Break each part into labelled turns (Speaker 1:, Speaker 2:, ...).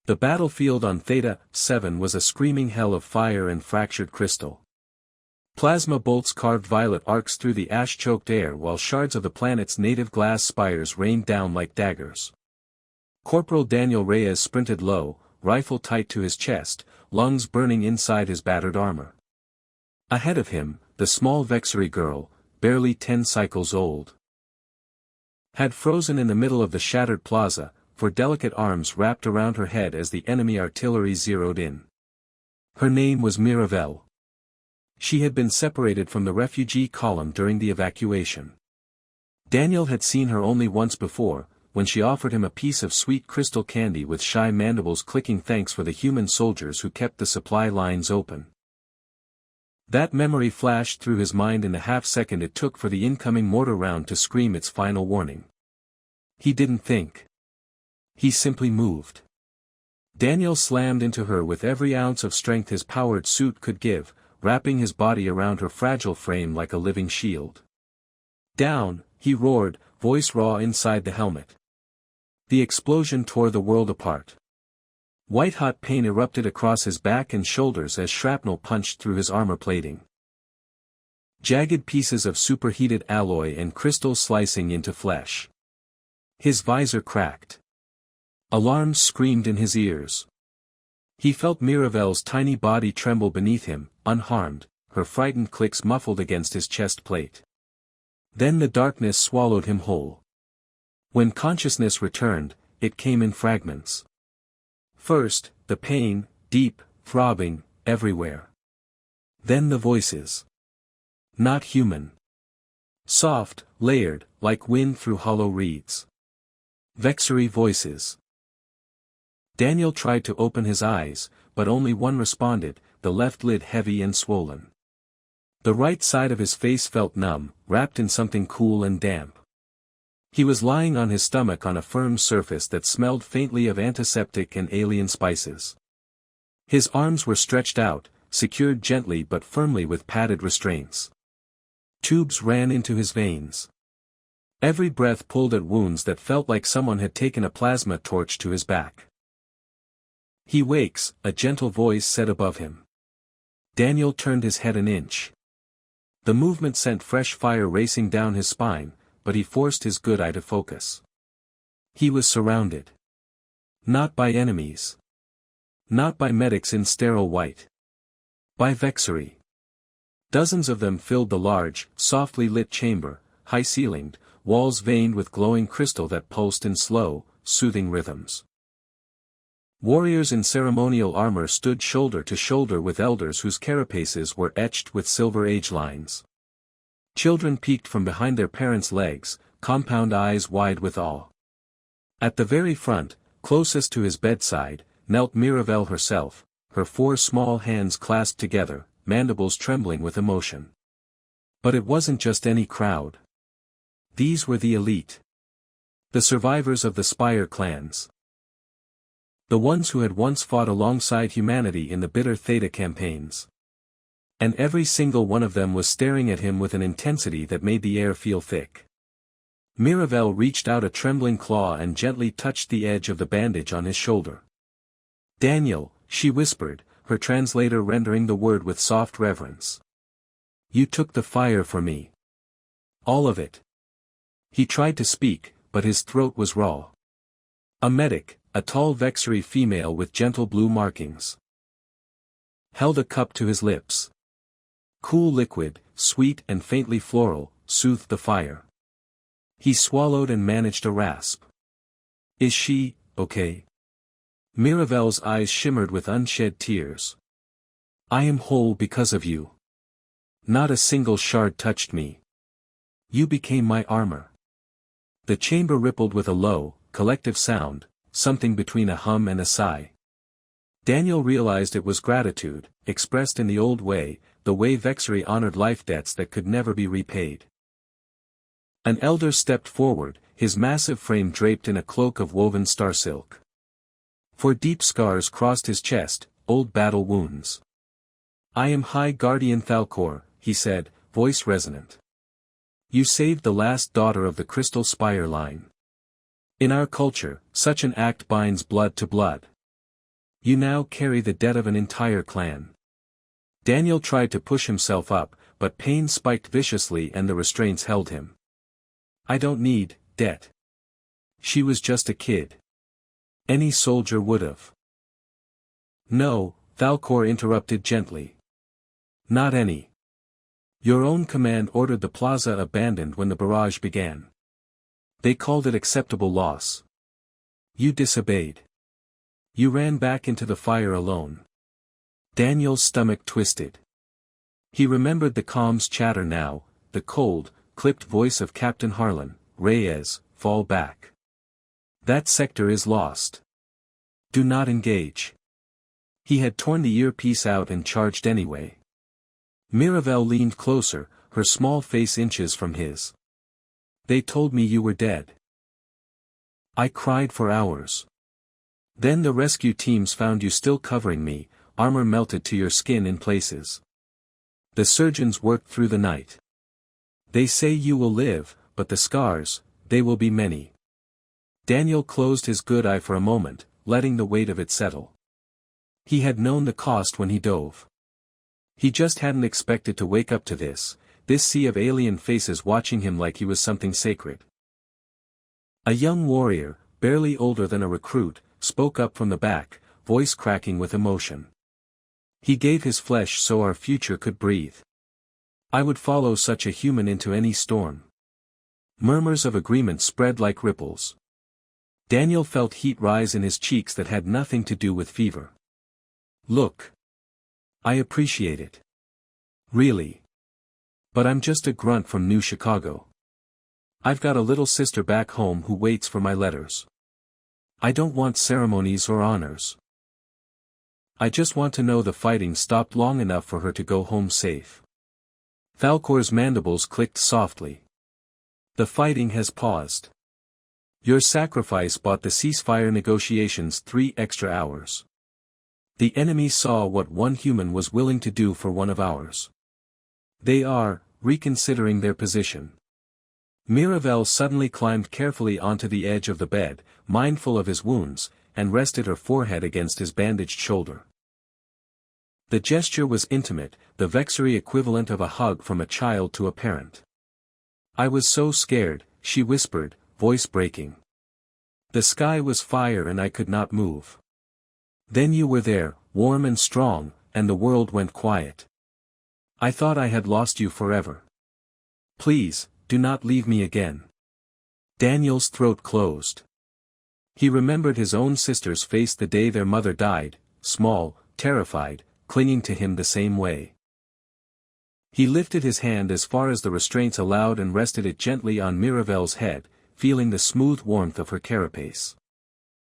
Speaker 1: The battlefield on Theta-7 was a screaming hell of fire and fractured crystal. Plasma bolts carved violet arcs through the ash-choked air while shards of the planet's native glass spires rained down like daggers. Corporal Daniel Reyes sprinted low, rifle tight to his chest, lungs burning inside his battered armor. Ahead of him, the small Vexari girl, barely 10 cycles old, had frozen in the middle of the shattered plaza, for delicate arms wrapped around her head as the enemy artillery zeroed in. Her name was Mira'vel. She had been separated from the refugee column during the evacuation. Daniel had seen her only once before, when she offered him a piece of sweet crystal candy with shy mandibles clicking thanks for the human soldiers who kept the supply lines open. That memory flashed through his mind in the half-second it took for the incoming mortar round to scream its final warning. He didn't think. He simply moved. Daniel slammed into her with every ounce of strength his powered suit could give, wrapping his body around her fragile frame like a living shield. Down, he roared, voice raw inside the helmet. The explosion tore the world apart. White-hot pain erupted across his back and shoulders as shrapnel punched through his armor plating. Jagged pieces of superheated alloy and crystal slicing into flesh. His visor cracked. Alarms screamed in his ears. He felt Mira'vel's tiny body tremble beneath him, unharmed, her frightened clicks muffled against his chest plate. Then the darkness swallowed him whole. When consciousness returned, it came in fragments. First, the pain, deep, throbbing, everywhere. Then the voices. Not human. Soft, layered, like wind through hollow reeds. Vexari voices. Daniel tried to open his eyes, but only one responded, the left lid heavy and swollen. The right side of his face felt numb, wrapped in something cool and damp. He was lying on his stomach on a firm surface that smelled faintly of antiseptic and alien spices. His arms were stretched out, secured gently but firmly with padded restraints. Tubes ran into his veins. Every breath pulled at wounds that felt like someone had taken a plasma torch to his back. "He wakes," a gentle voice said above him. Daniel turned his head an inch. The movement sent fresh fire racing down his spine, but he forced his good eye to focus. He was surrounded. Not by enemies. Not by medics in sterile white. By Vexari. Dozens of them filled the large, softly lit chamber, high-ceilinged, walls veined with glowing crystal that pulsed in slow, soothing rhythms. Warriors in ceremonial armor stood shoulder to shoulder with elders whose carapaces were etched with silver age lines. Children peeked from behind their parents' legs, compound eyes wide with awe. At the very front, closest to his bedside, knelt Mira'vel herself, her 4 small hands clasped together, mandibles trembling with emotion. But it wasn't just any crowd. These were the elite. The survivors of the Spire clans. The ones who had once fought alongside humanity in the bitter Theta campaigns. And every single one of them was staring at him with an intensity that made the air feel thick. Mira'vel reached out a trembling claw and gently touched the edge of the bandage on his shoulder. "Daniel," she whispered, her translator rendering the word with soft reverence. "You took the fire for me. All of it." He tried to speak, but his throat was raw. A medic, a tall Vexari female with gentle blue markings, held a cup to his lips. Cool liquid, sweet and faintly floral, soothed the fire. He swallowed and managed a rasp. "Is she, okay?" Mira'vel's eyes shimmered with unshed tears. "I am whole because of you. Not a single shard touched me. You became my armor." The chamber rippled with a low, collective sound, something between a hum and a sigh. Daniel realized it was gratitude, expressed in the old way, the way Vexari honored life debts that could never be repaid. An elder stepped forward, his massive frame draped in a cloak of woven star silk. 4 deep scars crossed his chest, old battle wounds. "I am High Guardian Thalcor," he said, voice resonant. "You saved the last daughter of the Crystal Spire line. In our culture, such an act binds blood to blood. You now carry the debt of an entire clan. Daniel tried to push himself up, but pain spiked viciously and the restraints held him. I don't need debt. She was just a kid. Any soldier would've. No, Falcor interrupted gently. Not any. Your own command ordered the plaza abandoned when the barrage began. They called it acceptable loss. You disobeyed. You ran back into the fire alone. Daniel's stomach twisted. He remembered the comm's chatter now, the cold, clipped voice of Captain Harlan, Reyes, fall back. That sector is lost. Do not engage. He had torn the earpiece out and charged anyway. Mira'vel leaned closer, her small face inches from his. They told me you were dead. I cried for hours. Then the rescue teams found you still covering me, armor melted to your skin in places. The surgeons worked through the night. They say you will live, but the scars, they will be many. Daniel closed his good eye for a moment, letting the weight of it settle. He had known the cost when he dove. He just hadn't expected to wake up to this sea of alien faces watching him like he was something sacred. A young warrior, barely older than a recruit, spoke up from the back, voice cracking with emotion. He gave his flesh so our future could breathe. I would follow such a human into any storm. Murmurs of agreement spread like ripples. Daniel felt heat rise in his cheeks that had nothing to do with fever. Look. I appreciate it. Really. But I'm just a grunt from New Chicago. I've got a little sister back home who waits for my letters. I don't want ceremonies or honors. I just want to know the fighting stopped long enough for her to go home safe. Falcor's mandibles clicked softly. The fighting has paused. Your sacrifice bought the ceasefire negotiations 3 extra hours. The enemy saw what one human was willing to do for one of ours. They are reconsidering their position. Mira'vel suddenly climbed carefully onto the edge of the bed, mindful of his wounds, and rested her forehead against his bandaged shoulder. The gesture was intimate, the Vexari equivalent of a hug from a child to a parent. I was so scared, she whispered, voice breaking. The sky was fire and I could not move. Then you were there, warm and strong, and the world went quiet. I thought I had lost you forever. Please, do not leave me again. Daniel's throat closed. He remembered his own sister's face the day their mother died, small, terrified, clinging to him the same way. He lifted his hand as far as the restraints allowed and rested it gently on Mira'vel's head, feeling the smooth warmth of her carapace.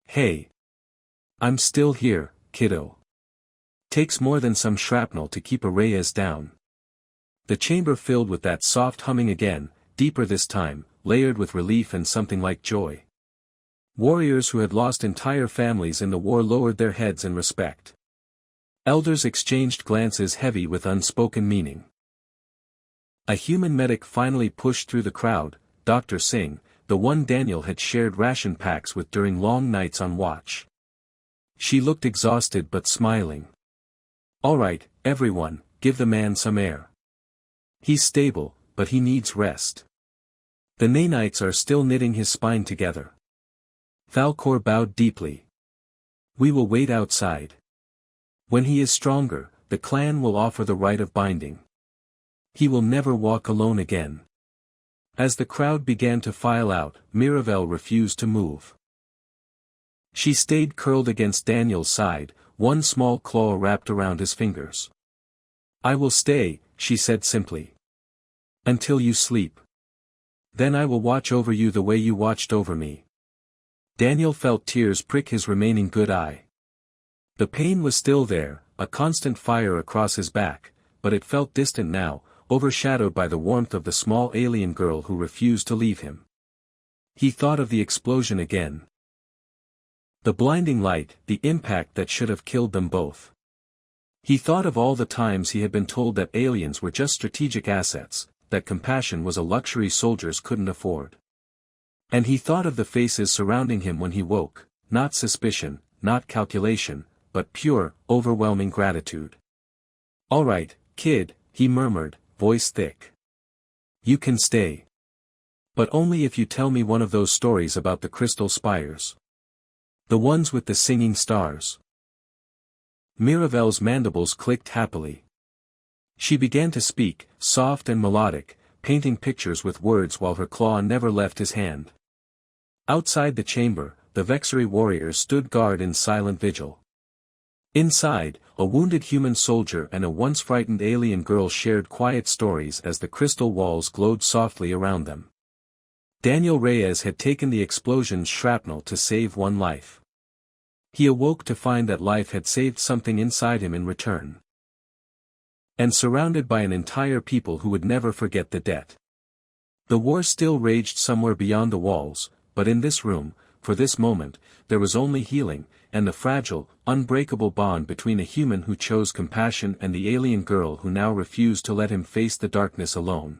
Speaker 1: Hey. I'm still here, kiddo. Takes more than some shrapnel to keep a Reyes down. The chamber filled with that soft humming again, deeper this time, layered with relief and something like joy. Warriors who had lost entire families in the war lowered their heads in respect. Elders exchanged glances heavy with unspoken meaning. A human medic finally pushed through the crowd, Dr. Singh, the one Daniel had shared ration packs with during long nights on watch. She looked exhausted but smiling. All right, everyone, give the man some air. He's stable, but he needs rest. The nanites are still knitting his spine together. Falcor bowed deeply. We will wait outside. When he is stronger, the clan will offer the rite of binding. He will never walk alone again. As the crowd began to file out, Mira'vel refused to move. She stayed curled against Daniel's side, one small claw wrapped around his fingers. I will stay, she said simply. Until you sleep. Then I will watch over you the way you watched over me. Daniel felt tears prick his remaining good eye. The pain was still there, a constant fire across his back, but it felt distant now, overshadowed by the warmth of the small alien girl who refused to leave him. He thought of the explosion again. The blinding light, the impact that should have killed them both. He thought of all the times he had been told that aliens were just strategic assets, that compassion was a luxury soldiers couldn't afford. And he thought of the faces surrounding him when he woke, not suspicion, not calculation, but pure, overwhelming gratitude. "All right, kid," he murmured, voice thick. "You can stay. But only if you tell me one of those stories about the crystal spires. The ones with the singing stars." Mira'vel's mandibles clicked happily. She began to speak, soft and melodic, painting pictures with words while her claw never left his hand. Outside the chamber, the Vexari warriors stood guard in silent vigil. Inside, a wounded human soldier and a once frightened alien girl shared quiet stories as the crystal walls glowed softly around them. Daniel Reyes had taken the explosion's shrapnel to save one life. He awoke to find that life had saved something inside him in return. And surrounded by an entire people who would never forget the debt. The war still raged somewhere beyond the walls, but in this room, for this moment, there was only healing, and the fragile, unbreakable bond between a human who chose compassion and the alien girl who now refused to let him face the darkness alone.